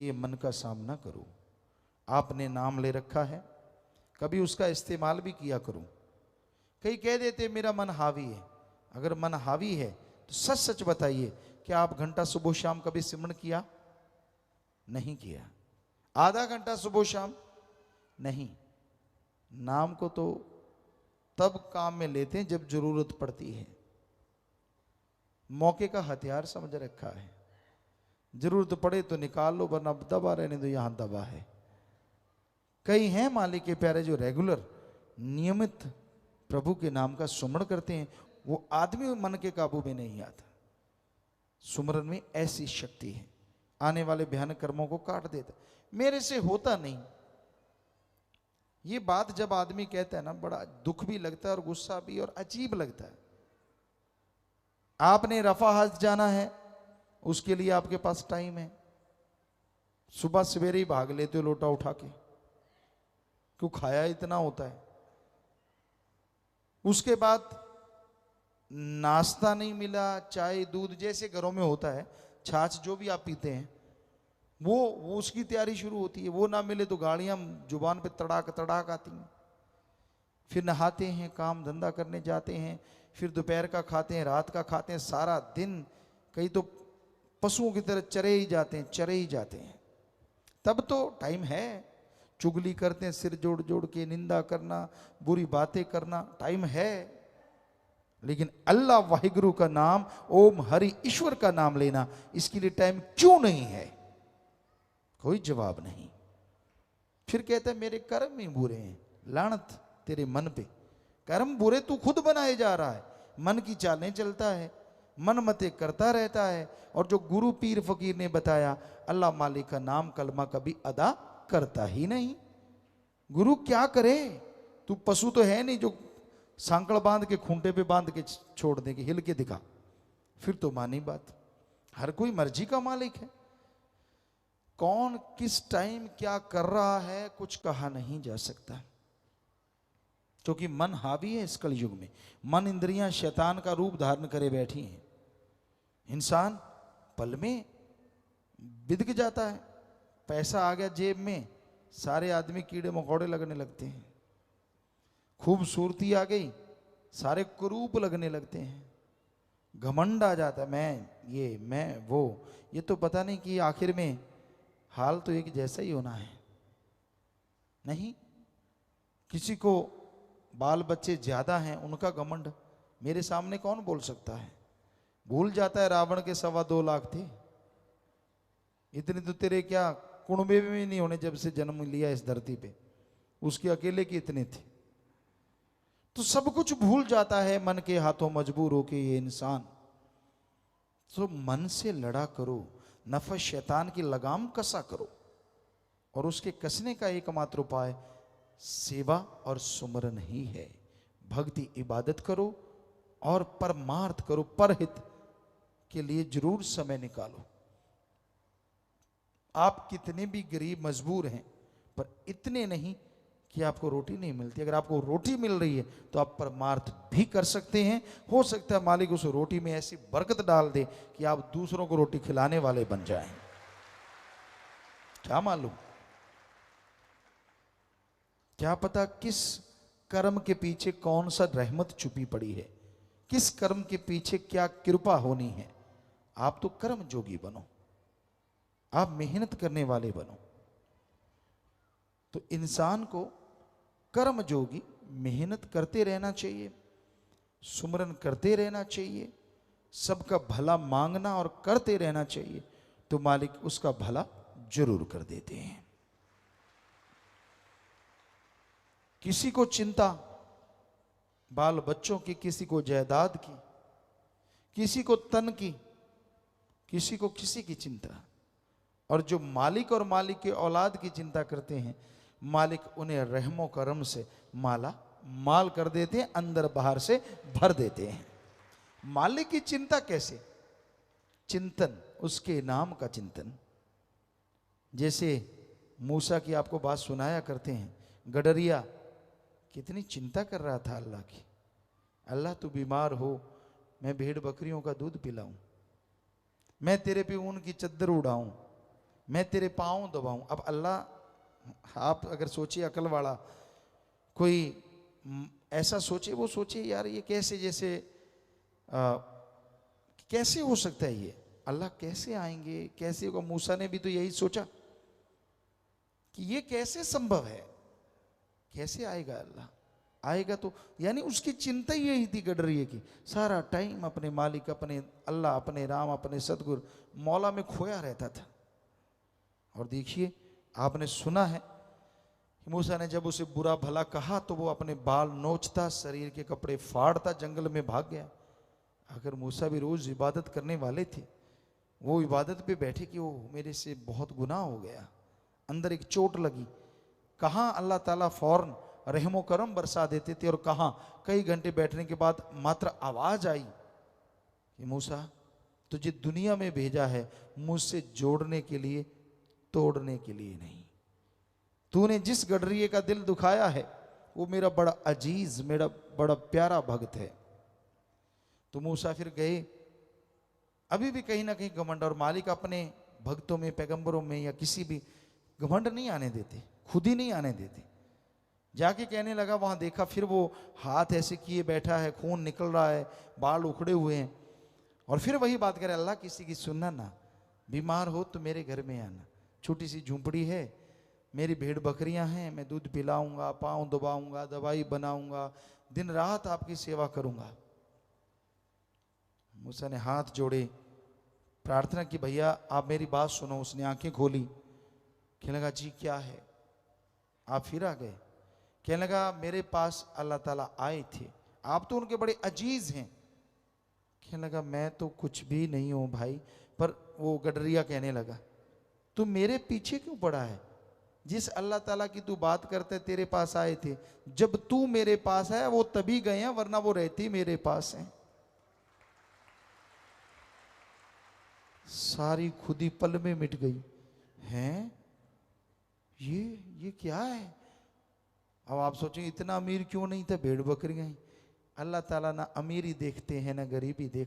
ये मन का सामना करो। आपने नाम ले रखा है, कभी उसका इस्तेमाल भी किया करो। कई कह देते मेरा मन हावी है। अगर मन हावी है तो सच सच बताइए, क्या आप घंटा सुबह शाम कभी सिमरन किया? नहीं किया। आधा घंटा सुबह शाम नहीं। नाम को तो तब काम में लेते हैं जब जरूरत पड़ती है। मौके का हथियार समझ रखा है। जरूरत पड़े तो निकाल लो, वरना दबा रहने दो, यहां दबा है। कई हैं मालिक के प्यारे जो रेगुलर नियमित प्रभु के नाम का सुमरण करते हैं। वो आदमी मन के काबू में नहीं आता। सुमरन में ऐसी शक्ति है, आने वाले भयानक कर्मों को काट देता। मेरे से होता नहीं, ये बात जब आदमी कहता है ना, बड़ा दुख भी लगता है और गुस्सा भी और अजीब लगता है। आपने रफा हज जाना है, उसके लिए आपके पास टाइम है, सुबह सवेरे ही भाग लेते हो लोटा उठा के, क्यों? खाया इतना होता है। उसके बाद नाश्ता नहीं मिला, चाय दूध जैसे घरों में होता है, छाछ जो भी आप पीते हैं, वो उसकी तैयारी शुरू होती है। वो ना मिले तो गाड़ियां जुबान पे तड़ाक तड़ाक आती हैं। फिर नहाते हैं, काम धंधा करने जाते हैं, फिर दोपहर का खाते हैं, रात का खाते हैं, सारा दिन कई तो पशुओं की तरह चरे ही जाते हैं, चरे ही जाते हैं। तब तो टाइम है, चुगली करते हैं, सिर जोड़ जोड़ के निंदा करना, बुरी बातें करना, टाइम है। लेकिन अल्लाह वाहिगुरु का नाम, ओम हरि ईश्वर का नाम लेना, इसके लिए टाइम क्यों नहीं है? कोई जवाब नहीं। फिर कहता है मेरे कर्म ही बुरे हैं। लानत तेरे मन पे, कर्म बुरे तू खुद बनाए जा रहा है। मन की चालें चलता है, मन मते करता रहता है। और जो गुरु पीर फकीर ने बताया, अल्लाह मालिक का नाम कलमा कभी अदा करता ही नहीं। गुरु क्या करे? तू पशु तो है नहीं जो सांकड़ बांध के खूंटे पे बांध के छोड़ दे कि हिल के दिखा, फिर तो मानी बात। हर कोई मर्जी का मालिक है। कौन किस टाइम क्या कर रहा है कुछ कहा नहीं जा सकता, क्योंकि मन हावी है इस कलयुग में। मन इंद्रियां शैतान का रूप धारण करे बैठी हैं। इंसान पल में बिदक जाता है। पैसा आ गया जेब में, सारे आदमी कीड़े मकोड़े लगने लगते हैं। खूबसूरती आ गई, सारे कुरूप लगने लगते हैं। घमंड आ जाता है, मैं ये मैं वो। ये तो पता नहीं कि आखिर में हाल तो एक जैसा ही होना है। नहीं, किसी को बाल बच्चे ज्यादा हैं, उनका घमंड मेरे सामने कौन बोल सकता है? भूल जाता है रावण के 2.25 लाख थे। इतने तो तेरे क्या कुणबे में नहीं होने जब से जन्म लिया इस धरती पे, उसके अकेले के इतने थे। तो सब कुछ भूल जाता है मन के हाथों मजबूर होके ये इंसान। तो मन से लड़ा करो, नफस शैतान की लगाम कसा करो, और उसके कसने का एकमात्र उपाय सेवा और सुमरन ही है। भक्ति इबादत करो और परमार्थ करो, परहित के लिए जरूर समय निकालो। आप कितने भी गरीब मजबूर हैं, पर इतने नहीं कि आपको रोटी नहीं मिलती। अगर आपको रोटी मिल रही है तो आप परमार्थ भी कर सकते हैं। हो सकता है मालिक उस रोटी में ऐसी बरकत डाल दे कि आप दूसरों को रोटी खिलाने वाले बन जाएं। क्या मालूम, क्या पता किस कर्म के पीछे कौन सा रहमत छुपी पड़ी है, किस कर्म के पीछे क्या कृपा होनी है। आप तो कर्म जोगी बनो, आप मेहनत करने वाले बनो। तो इंसान को कर्म जोगी मेहनत करते रहना चाहिए, सुमरन करते रहना चाहिए, सबका भला मांगना और करते रहना चाहिए, तो मालिक उसका भला जरूर कर देते हैं। किसी को चिंता बाल बच्चों की, किसी को जायदाद की, किसी को तन की, किसी को किसी की चिंता। और जो मालिक और मालिक के औलाद की चिंता करते हैं, मालिक उन्हें रहमो करम से माला माल कर देते हैं, अंदर बाहर से भर देते हैं। मालिक की चिंता कैसे? चिंतन, उसके नाम का चिंतन। जैसे मूसा की आपको बात सुनाया करते हैं, गडरिया कितनी चिंता कर रहा था अल्लाह की। अल्लाह तू बीमार हो, मैं भेड़ बकरियों का दूध पिलाऊं, मैं तेरे पे ऊन की चद्दर उड़ाऊं, मैं तेरे पाँव दबाऊं। अब अल्लाह, आप अगर सोचिए अकल वाला कोई ऐसा सोचे, वो सोचे यार ये कैसे, जैसे कैसे हो सकता है ये, अल्लाह कैसे आएंगे, कैसे होगा। मूसा ने भी तो यही सोचा कि ये कैसे संभव है, कैसे आएगा अल्लाह, आएगा तो, यानी उसकी चिंता ही यही थी गडरिए की, सारा टाइम अपने मालिक, अपने अल्लाह, अपने राम, अपने सतगुरु मौला में खोया रहता था। और देखिए आपने सुना है कि मूसा ने जब उसे बुरा भला कहा तो वो अपने बाल नोचता, शरीर के कपड़े फाड़ता, जंगल में भाग गया। अगर मूसा भी रोज इबादत करने वाले थे, वो इबादत पे बैठे कि वो मेरे से बहुत गुनाह हो गया, अंदर एक चोट लगी। कहाँ अल्लाह ताला फौरन रहमो करम बरसा देते थे, और कहाँ कई घंटे बैठने के बाद मात्र आवाज आई कि मूसा तुझे दुनिया में भेजा है मुझसे जोड़ने के लिए, तोड़ने के लिए नहीं। तूने जिस गडरिए का दिल दुखाया है वो मेरा बड़ा अजीज, मेरा बड़ा प्यारा भक्त है। तो मूसा फिर गए। अभी भी कहीं ना कहीं घमंड, और मालिक अपने भक्तों में, पैगंबरों में या किसी भी घमंड नहीं आने देते, खुद ही नहीं आने देते। जाके कहने लगा, वहां देखा फिर वो हाथ ऐसे किए बैठा है, खून निकल रहा है, बाल उखड़े हुए हैं, और फिर वही बात करे, अल्लाह किसी की सुनना ना, बीमार हो तो मेरे घर में आना, छोटी सी झूंपड़ी है, मेरी भेड़ बकरियां हैं, मैं दूध पिलाऊंगा, पाँव दबाऊंगा, दवाई बनाऊंगा, दिन रात आपकी सेवा करूंगा। मूसा ने हाथ जोड़े, प्रार्थना की, भैया आप मेरी बात सुनो। उसने आंखें खोली, कहने लगा जी क्या है। आप फिर आ गए। कहने लगा मेरे पास अल्लाह ताला आए थे, आप तो उनके बड़े अजीज हैं। कहने लगा मैं तो कुछ भी नहीं हूं भाई। पर वो गडरिया कहने लगा तू मेरे पीछे क्यों पड़ा है, जिस अल्लाह ताला की तू बात करते तेरे पास आए थे, जब तू मेरे पास है वो तभी गए हैं, वरना वो रहती मेरे पास हैं। सारी खुदी पल में मिट गई। हैं ये क्या है। अब आप सोचेंगे इतना अमीर क्यों नहीं था, भेड़ बकरियां ही। अल्लाह ताला ना अमीरी देखते हैं ना गरीबी देखते।